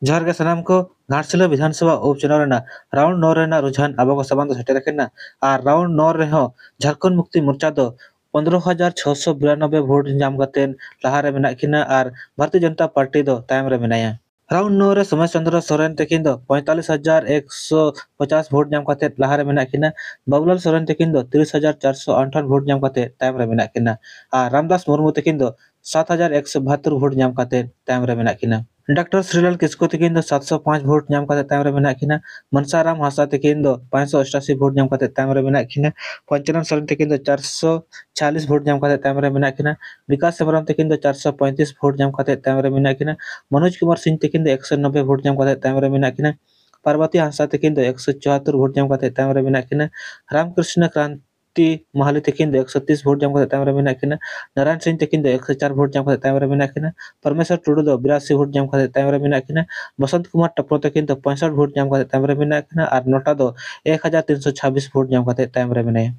जोहार गे सानाम को घाटशिला विधानसभा उपचुनाव राउंड 9 रुझान अब को समान सेटेरना और राउंड 9 रेहो झारखंड मुक्ति मोर्चा दो 15,692 भोट जाम कतेन लहारे मेना किना और भारतीय जनता पार्टी दो तायम रे मेनाया। राउंड 9 रे सोमेश चंद्र सोरेन तकिन दो 45,150 भोट जाम कते लहारे मेना किना। बाबूलाल सोरेन तकिन दो 30,458 भोट जाम कते तायम रे मेना किना और रामदास मुर्मू तकिन दो 7,172 भोट जाम कते तायम रे मेना किना। डॉक्टर श्रीलाल किस्को तकिन दो 705 भोट जाम कते तायम रे मेना किना। मनसाराम हांसदा तकिन दो 588 भोट जाम कते तायम रे मेना किना। पंचनन सोरेन तकिन दो 440 भोट जाम कते तायम रे मेना किना। विकास हेम्ब्रम तकिन दो 435 भोट जाम कते तायम रे मेना किना। मनोज कुमार सिंह तकिन दो 190 भोट जाम कते तायम रे मेना किना। पार्वती हांसदा तकिन दो 174 भोट जाम कते तायम रे मेना किना। रामकृष्ण क्रांति महाली तकिन दो 130 भोट जाम कते तायम रे मेना किना। नारायण सिंह तकिन दो 104 भोट जाम कते तायम रे मेना किना। परमेश्वर टुडू दो 82 भोट जाम कते तायम रे मेना किना। बसंत कुमार टप्पो तकिन दो 65 भोट जाम कते तायम रे मेना किना और नोटा दो 1326 भोट जाम कते तायम रे मेनाया।